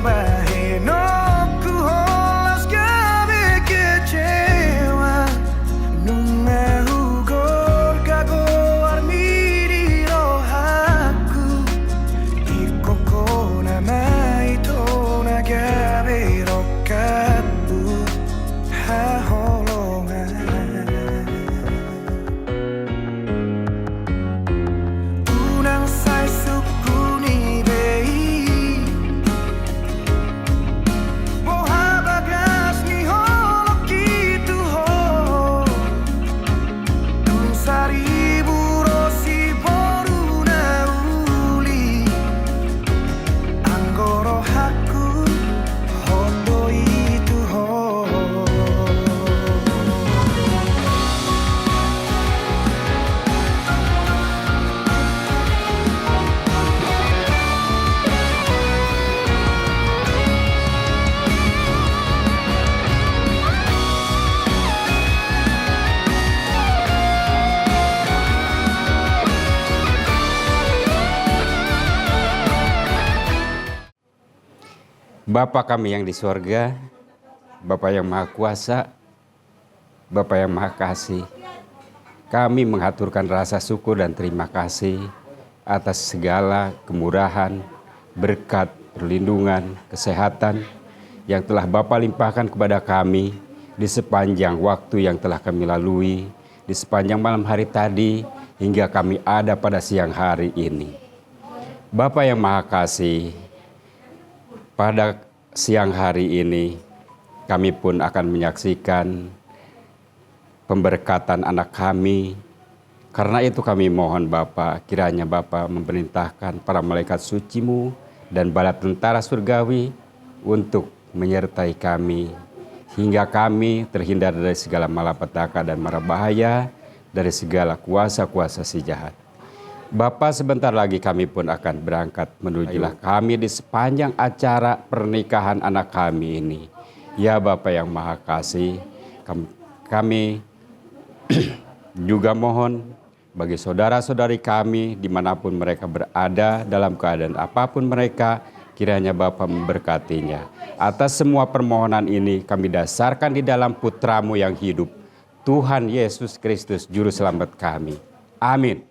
bahe no ku holas gabe kecewa nunga hugor gago armiri rohaku ikoko namai to nagabe rokabu ha holongan unang sai suku ni bei moha bagas ni holok kitu ho tun saribu rosi boruna uli anggoro haku hondo itu ho. Bapa kami yang di sorga, Bapa yang Maha Kuasa, Bapa yang Maha Kasih, kami mengaturkan rasa syukur dan terima kasih atas segala kemurahan, berkat, perlindungan, kesehatan yang telah Bapa limpahkan kepada kami di sepanjang waktu yang telah kami lalui, di sepanjang malam hari tadi hingga kami ada pada siang hari ini. Bapa yang Maha Kasih, pada siang hari ini kami pun akan menyaksikan pemberkatan anak kami. Karena itu kami mohon Bapa, kiranya Bapa memerintahkan para malaikat suci-Mu dan bala tentara surgawi untuk menyertai kami hingga kami terhindar dari segala malapetaka dan mara bahaya, dari segala kuasa-kuasa si jahat. Bapa, sebentar lagi kami pun akan berangkat menujulah kami di sepanjang acara pernikahan anak kami ini. Ya Bapa yang Maha Kasih, kami juga mohon bagi saudara-saudari kami dimanapun mereka berada, dalam keadaan apapun mereka, kiranya Bapa memberkatinya. Atas semua permohonan ini kami dasarkan di dalam Putra-Mu yang hidup, Tuhan Yesus Kristus Juru Selamat kami. Amin.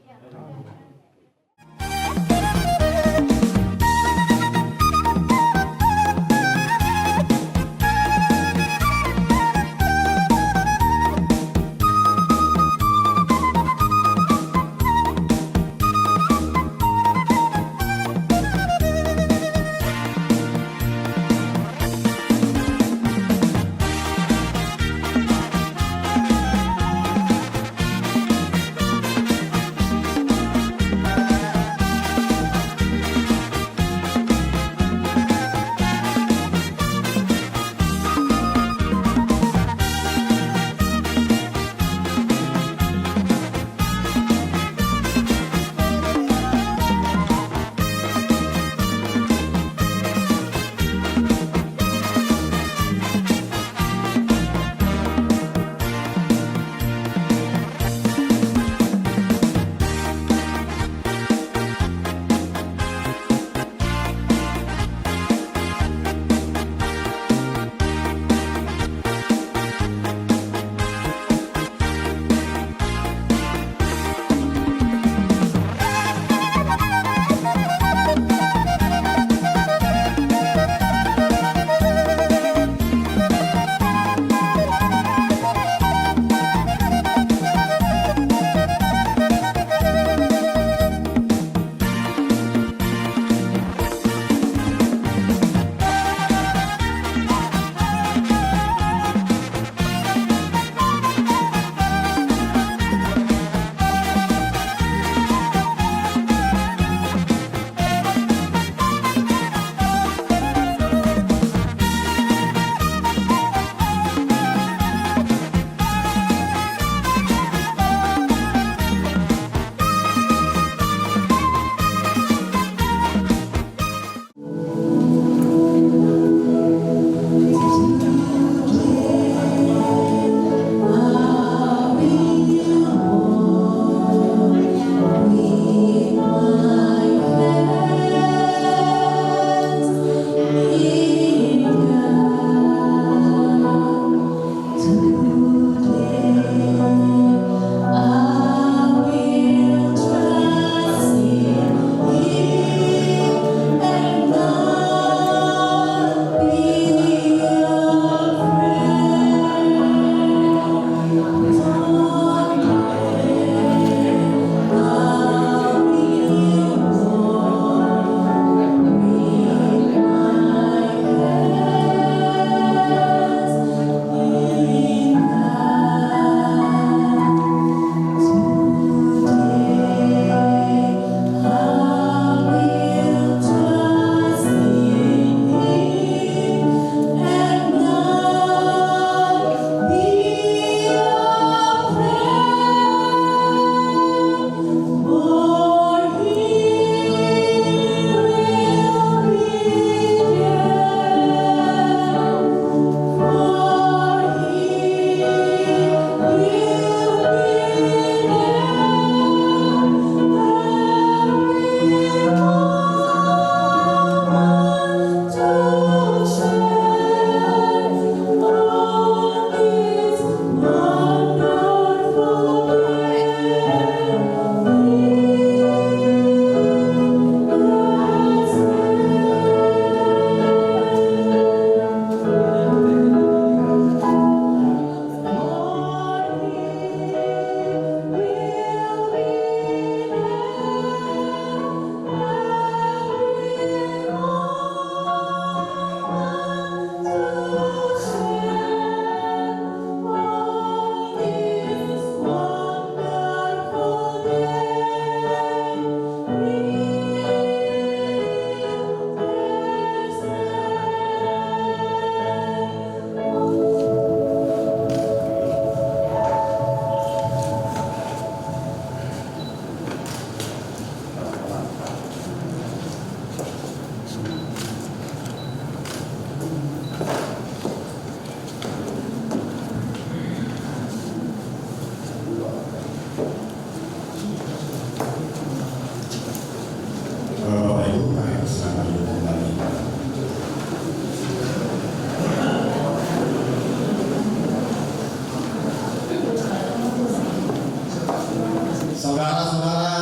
saudara-saudara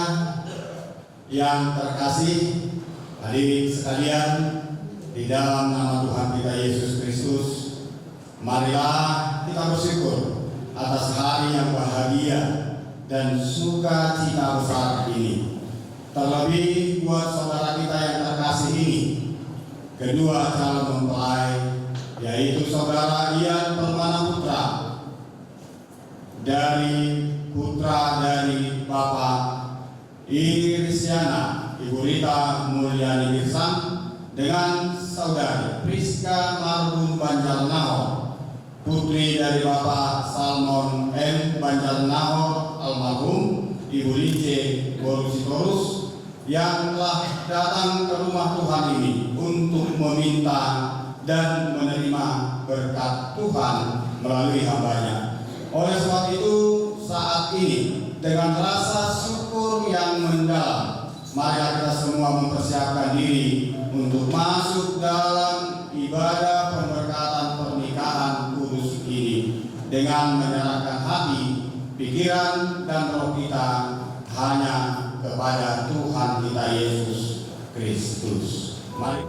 yang terkasih, hadirin sekalian, di dalam nama Tuhan kita Yesus Kristus, marilah kita bersyukur atas hari yang bahagia dan sukacita besar ini. Terlebih buat saudara kita yang terkasih ini, kedua calon mempelai, yaitu saudara Ian Permana Putra dari Bapak Ingrid Rizkyana, Ibu Rita Mulyani Girsang, dengan saudari Priska Marbun Banjarnahor, putri dari Bapak Salmon M. Banjarnahor almarhum, Ibu Lince Borusitorus, yang telah datang ke rumah Tuhan ini untuk meminta dan menerima berkat Tuhan melalui hambanya. Oleh sebab itu, saat ini dengan rasa syukur yang mendalam, mari kita semua mempersiapkan diri untuk masuk dalam ibadah pemberkatan pernikahan kudus ini dengan menyerahkan hati, pikiran, dan roh kita hanya kepada Tuhan kita Yesus Kristus. Mari.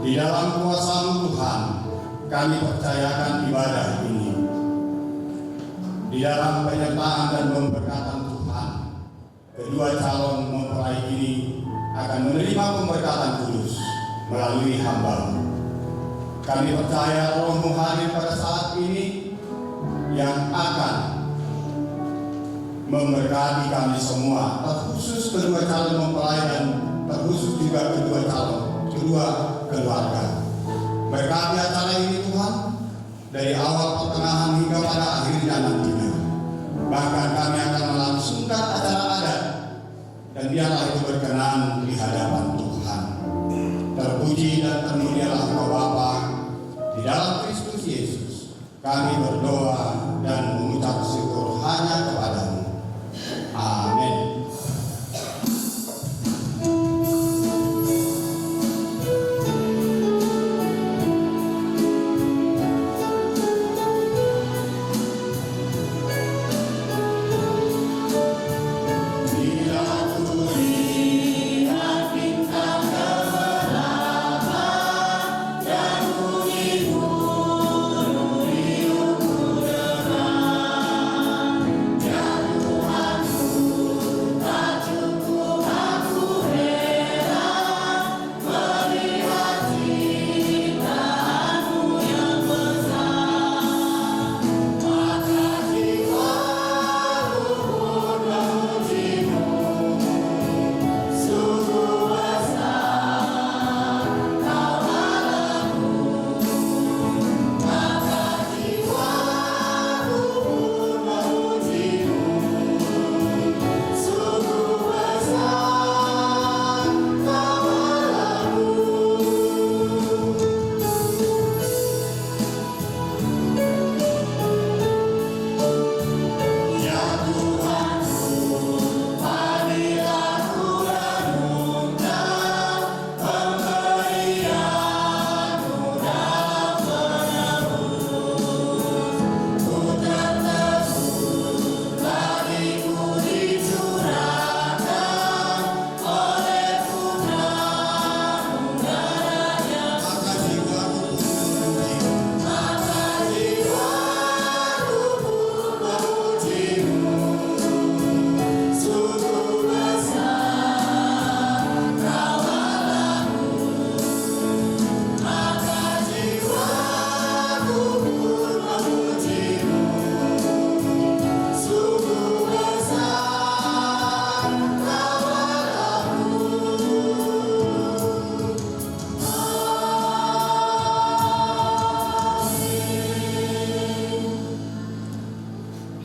Di dalam kuasa Tuhan, kami percayakan ibadah ini. Di dalam penyertaan dan pemberkatan Tuhan, kedua calon mempelai ini akan menerima pemberkatan kudus melalui hamba. Kami percaya Roh-Mu hadir pada saat ini yang akan memberkati kami semua, terkhusus kedua calon mempelai dan terkhusus juga kedua keluarga. Berkati acara ini Tuhan, dari awal, pertengahan, hingga pada akhirnya nantinya. Bahkan kami akan melangsungkan acara adat, dan biarlah itu berkenan di hadapan Tuhan. Terpuji dan termulialah Engkau Bapa, di dalam Kristus Yesus kami berdoa dan mengucap syukur hanya kepada-Mu. Amin.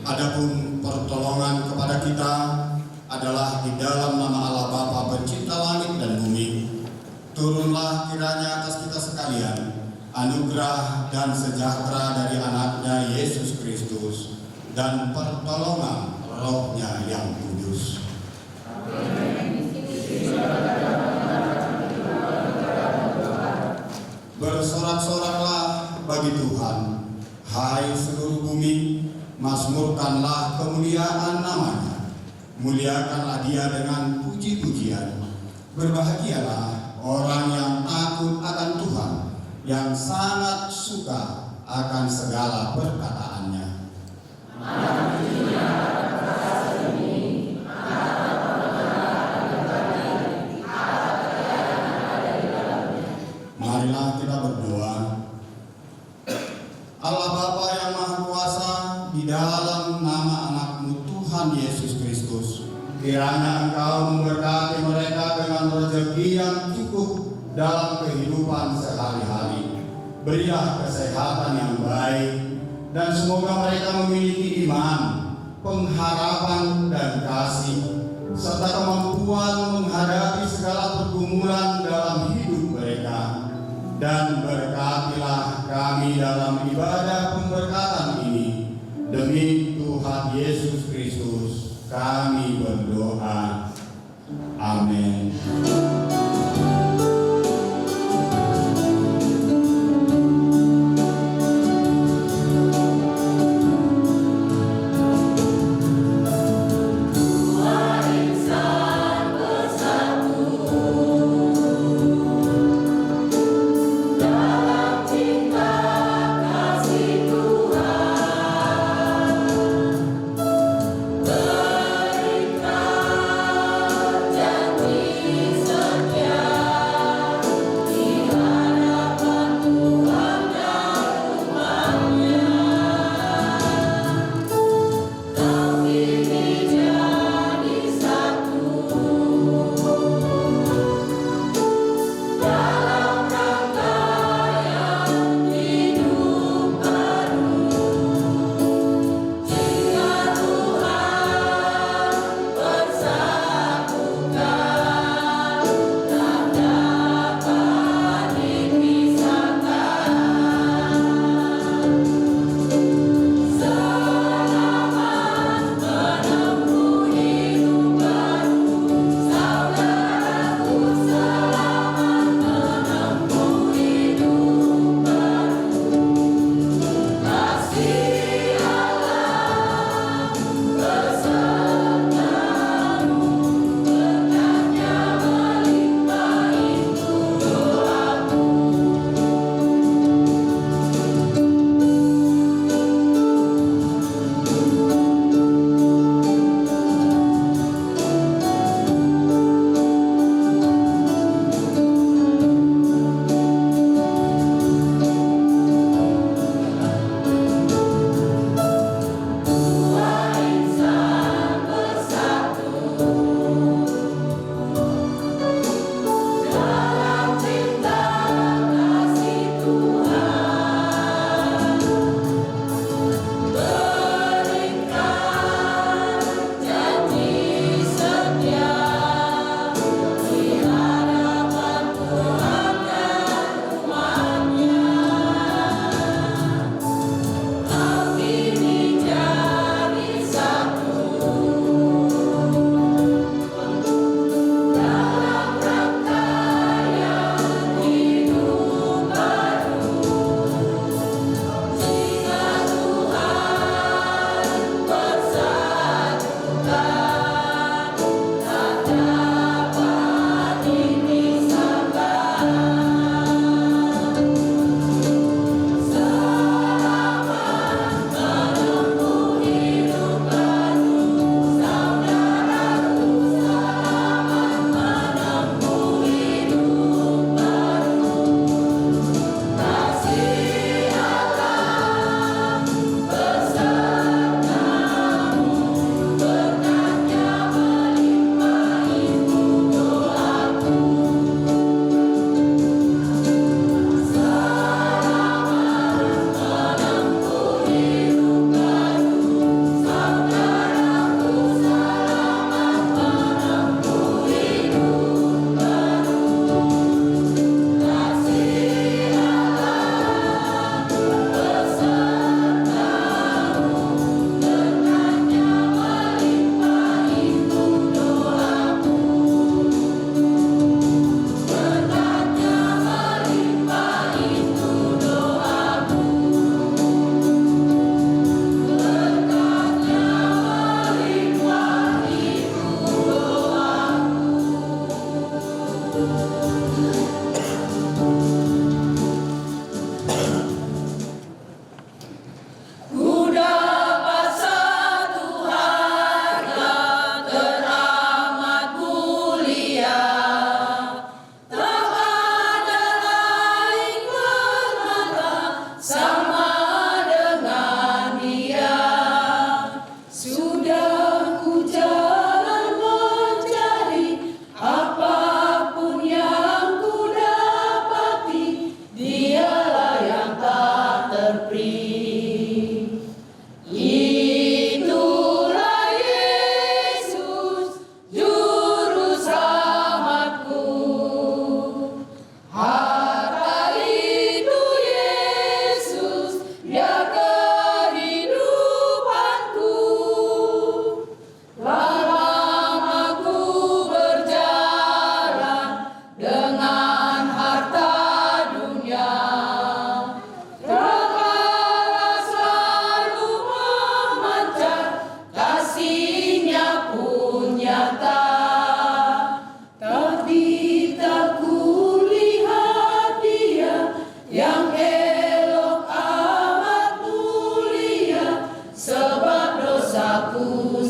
Adapun pertolongan kepada kita adalah di dalam nama Allah Bapa Pencipta langit dan bumi. Turunlah kiranya atas kita sekalian anugerah dan sejahtera dari anaknya Yesus Kristus dan pertolongan Roh-Nya yang kudus. Bersorak-soraklah bagi Tuhan, Hai seluruh bumi, mazmurkanlah kemuliaan namanya. Muliakanlah dia dengan puji-pujian. Berbahagialah orang yang takut akan Tuhan, yang sangat suka akan segala perkataannya. Marilah kita berdoa. Allah Bapa yang Maha Kuasa, di dalam nama anak-Mu Tuhan Yesus Kristus, kiranya Engkau memberkati mereka dengan rezeki yang cukup dalam kehidupan sehari-hari. Berilah kesehatan yang baik, dan semoga mereka memiliki iman, pengharapan dan kasih, serta kemampuan menghadapi segala pergumulan dalam hidup mereka. Dan berkatilah kami dalam ibadah pemberkatan ini. Demi Tuhan Yesus Kristus kami berdoa. Amin.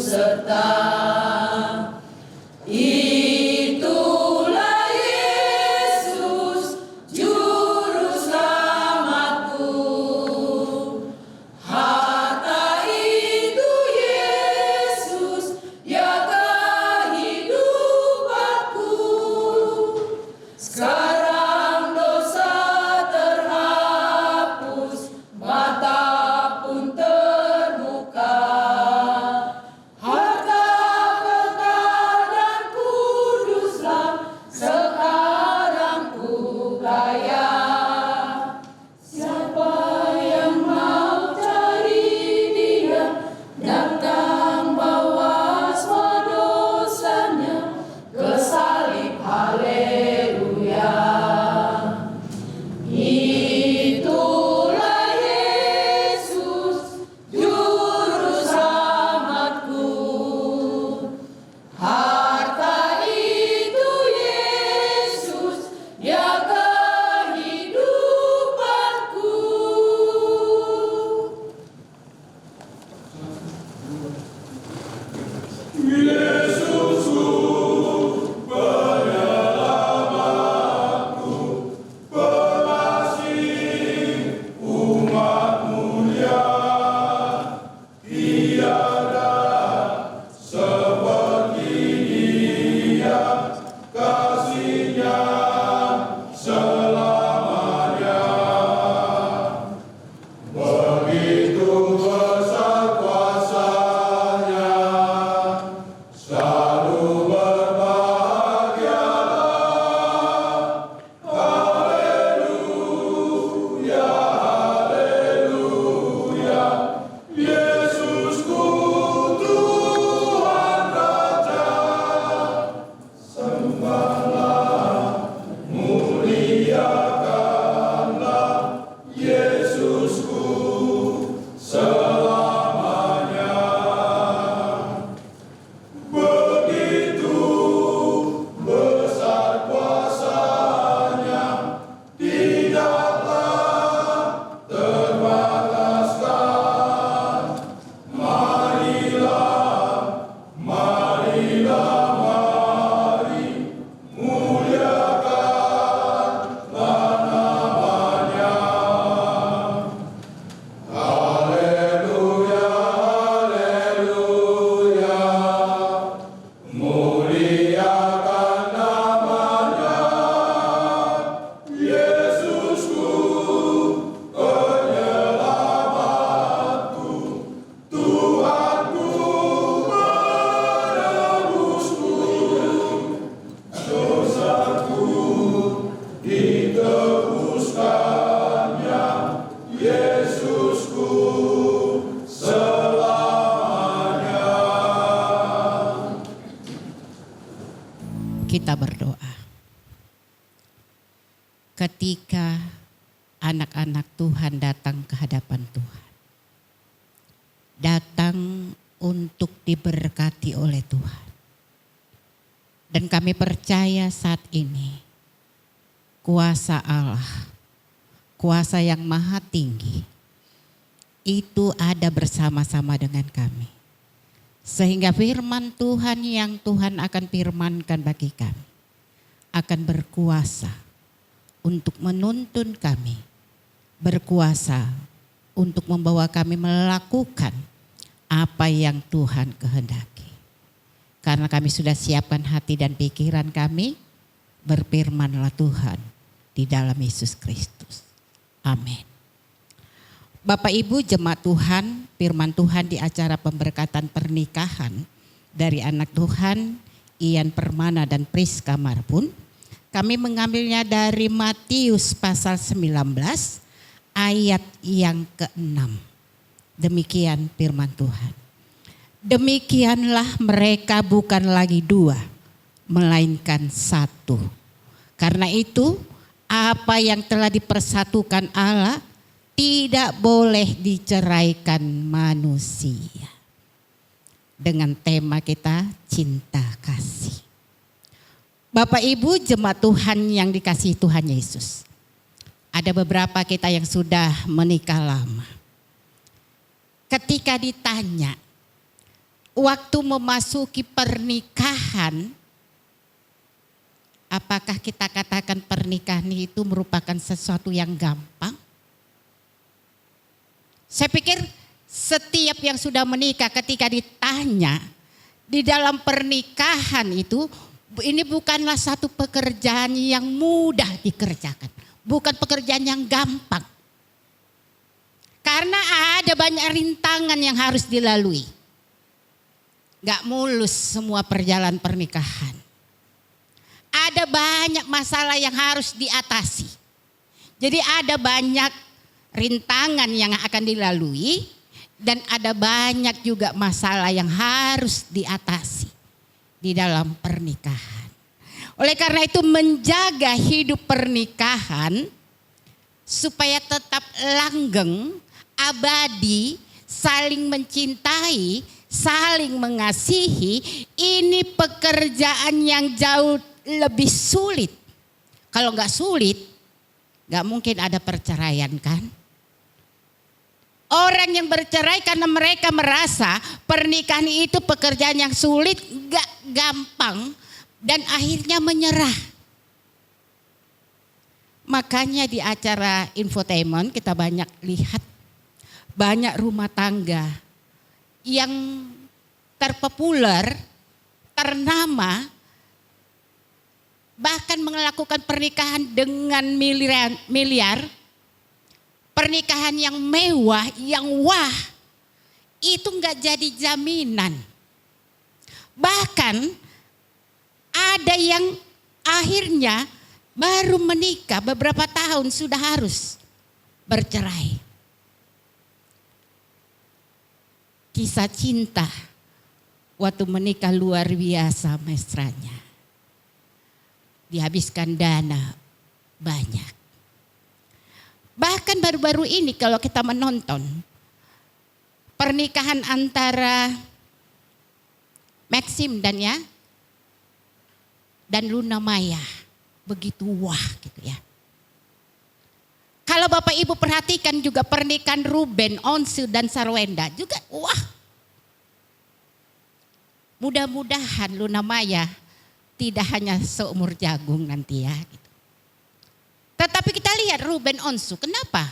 serta. Itulah Yesus juru selamatku. Harta itu Yesus jaga hidupanku. Sekarang dosa terhapus, mata pun terbuka. Harta kekal dan kuduslah, sekarang ku kaya. Siapa yang mau cari Dia, datang bawa semua dosanya ke salib. Haleluya. Itulah Yesus juru selamatku. Harta itu Yesus jaga hidupanku. Kita berdoa. Ketika anak-anak Tuhan datang ke hadapan Tuhan, datang untuk diberkati oleh Tuhan. Dan kami percaya saat ini kuasa Allah, kuasa yang maha tinggi, itu ada bersama-sama dengan kami. Sehingga firman Tuhan yang Tuhan akan firmankan bagi kami akan berkuasa untuk menuntun kami, berkuasa untuk membawa kami melakukan apa yang Tuhan kehendaki. Karena kami sudah siapkan hati dan pikiran kami, berfirmanlah Tuhan di dalam Yesus Kristus. Amin. Bapak Ibu jemaat Tuhan, firman Tuhan di acara pemberkatan pernikahan dari anak Tuhan Ian Permana dan Priska Marbun. Kami mengambilnya dari Matius pasal 19 ayat yang ke-6. Demikian firman Tuhan. Demikianlah mereka bukan lagi dua, melainkan satu. Karena itu apa yang telah dipersatukan Allah tidak boleh diceraikan manusia. Dengan tema kita cinta kasih. Bapak Ibu jemaat Tuhan yang dikasihi Tuhan Yesus. Ada beberapa kita yang sudah menikah lama. Ketika ditanya, waktu memasuki pernikahan, apakah kita katakan pernikahan itu merupakan sesuatu yang gampang? Saya pikir setiap yang sudah menikah ketika ditanya di dalam pernikahan itu, ini bukanlah satu pekerjaan yang mudah dikerjakan. Bukan pekerjaan yang gampang. Karena ada banyak rintangan yang harus dilalui. Gak mulus semua perjalanan pernikahan. Ada banyak masalah yang harus diatasi. Jadi ada banyak rintangan yang akan dilalui dan ada banyak juga masalah yang harus diatasi di dalam pernikahan. Oleh karena itu menjaga hidup pernikahan supaya tetap langgeng, abadi, saling mencintai, saling mengasihi, ini pekerjaan yang jauh lebih sulit. Kalau nggak sulit, nggak mungkin ada perceraian kan? Orang yang bercerai karena mereka merasa pernikahan itu pekerjaan yang sulit, gak gampang, dan akhirnya menyerah. Makanya di acara infotainment kita banyak lihat banyak rumah tangga yang terpopuler, ternama, bahkan melakukan pernikahan dengan miliar. Pernikahan yang mewah, yang wah, itu enggak jadi jaminan. Bahkan ada yang akhirnya baru menikah beberapa tahun sudah harus bercerai. Kisah cinta waktu menikah luar biasa mesranya. Dihabiskan dana banyak. Bahkan baru-baru ini kalau kita menonton pernikahan antara Maxim dan Luna Maya, begitu wah gitu ya. Kalau Bapak Ibu perhatikan juga pernikahan Ruben, Onsu dan Sarwenda juga wah. Mudah-mudahan Luna Maya tidak hanya seumur jagung nanti ya. Gitu. Tetapi kita lihat Ruben Onsu, kenapa?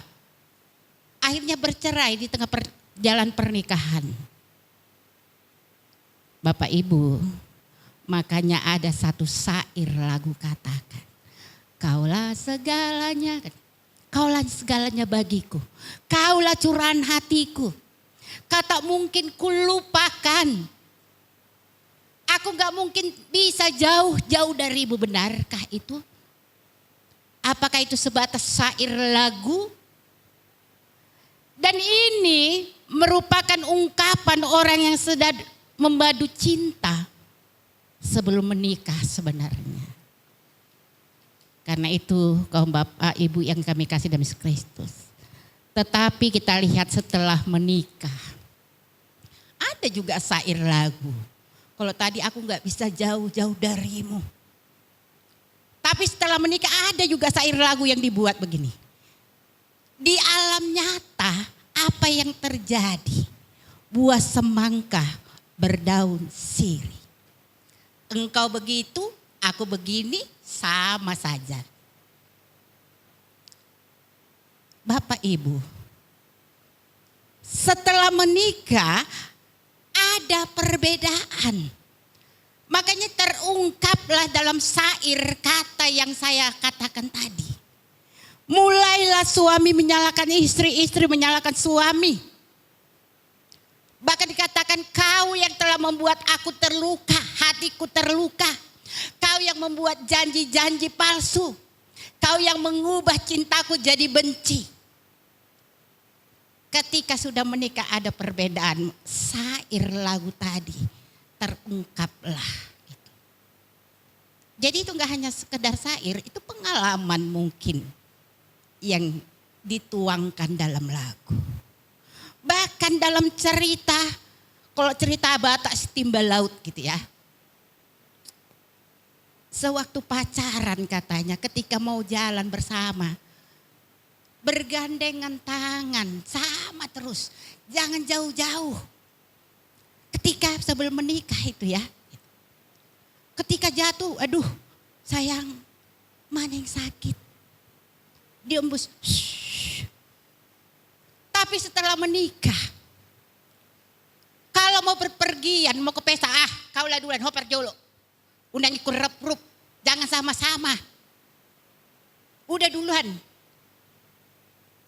Akhirnya bercerai di tengah jalan pernikahan. Bapak Ibu, makanya ada satu syair lagu katakan, kaulah segalanya, kaulah segalanya bagiku, kaulah curahan hatiku, kata mungkin kulupakan. Aku gak mungkin bisa jauh-jauh darimu, benarkah itu? Apakah itu sebatas syair lagu? Dan ini merupakan ungkapan orang yang sedang membadu cinta sebelum menikah sebenarnya. Karena itu kaum bapak ibu yang kami kasih dalam Kristus. Tetapi kita lihat setelah menikah. Ada juga syair lagu. Kalau tadi aku gak bisa jauh-jauh darimu. Tapi setelah menikah ada juga syair lagu yang dibuat begini. Di alam nyata apa yang terjadi? Buah semangka berdaun sirih. Engkau begitu, aku begini, sama saja. Bapak Ibu, setelah menikah ada perbedaan. Makanya terungkaplah dalam syair kata yang saya katakan tadi. Mulailah suami menyalahkan istri, istri menyalahkan suami. Bahkan dikatakan kau yang telah membuat aku terluka, hatiku terluka. Kau yang membuat janji-janji palsu. Kau yang mengubah cintaku jadi benci. Ketika sudah menikah ada perbedaan. Syair lagu tadi terungkaplah. Jadi itu enggak hanya sekedar syair, itu pengalaman mungkin yang dituangkan dalam lagu. Bahkan dalam cerita, kalau cerita Batak Timbal Laut gitu ya. Sewaktu pacaran katanya ketika mau jalan bersama. Bergandengan tangan sama terus, jangan jauh-jauh. Ketika sebelum menikah itu ya. Ketika jatuh, aduh sayang, mana yang sakit? Diembus. Shh. Tapi setelah menikah, kalau mau berpergian, mau ke pesta, kau lah duluan, hopar jolo. Undang ikut rep-rup, jangan sama-sama. Udah duluan.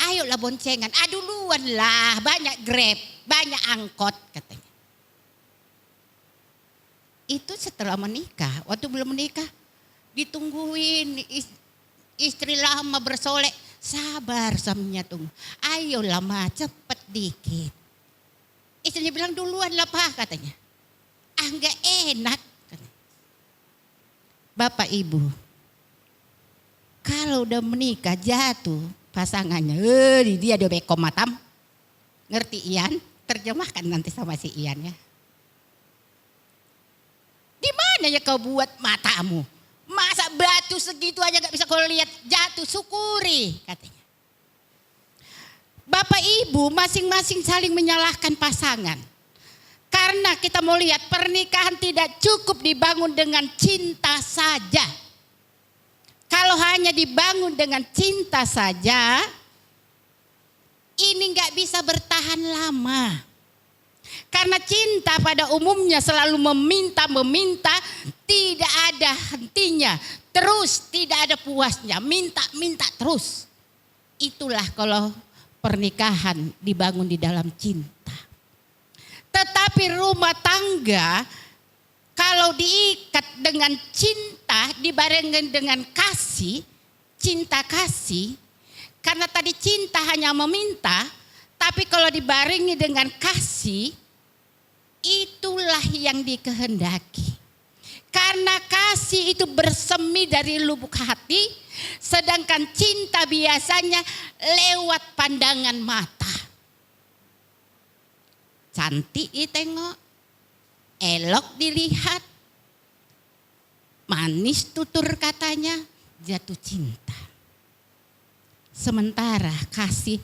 Ayolah boncengan, duluan lah, banyak Grab, banyak angkot katanya. Itu setelah menikah, waktu belum menikah ditungguin istri lama bersolek, sabar suaminya tunggu. Ayolah ma, cepet dikit. Istrinya bilang duluan lah pak katanya. Enggak enak. Katanya. Bapak ibu, kalau udah menikah jatuh pasangannya, dia udah beko matam. Ngerti Ian? Terjemahkan nanti sama si Ian ya. Di mana ya kau buat matamu? Masa batu segitu aja gak bisa kau lihat jatuh, syukuri katanya. Bapak ibu masing-masing saling menyalahkan pasangan. Karena kita mau lihat pernikahan tidak cukup dibangun dengan cinta saja. Kalau hanya dibangun dengan cinta saja, ini gak bisa bertahan lama. Karena cinta pada umumnya selalu meminta, tidak ada hentinya. Terus tidak ada puasnya, minta terus. Itulah kalau pernikahan dibangun di dalam cinta. Tetapi rumah tangga kalau diikat dengan cinta, dibarengkan dengan kasih, cinta kasih. Karena tadi cinta hanya meminta, tapi kalau dibarengi dengan kasih, itulah yang dikehendaki. Karena kasih itu bersemi dari lubuk hati, sedangkan cinta biasanya lewat pandangan mata. Cantik ditengok, elok dilihat, manis tutur katanya, jatuh cinta. Sementara kasih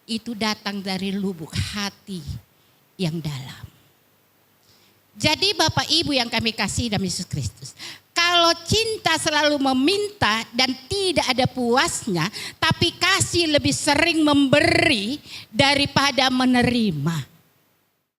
itu datang dari lubuk hati yang dalam. Jadi Bapak Ibu yang kami kasih dalam Yesus Kristus, kalau cinta selalu meminta dan tidak ada puasnya, tapi kasih lebih sering memberi daripada menerima.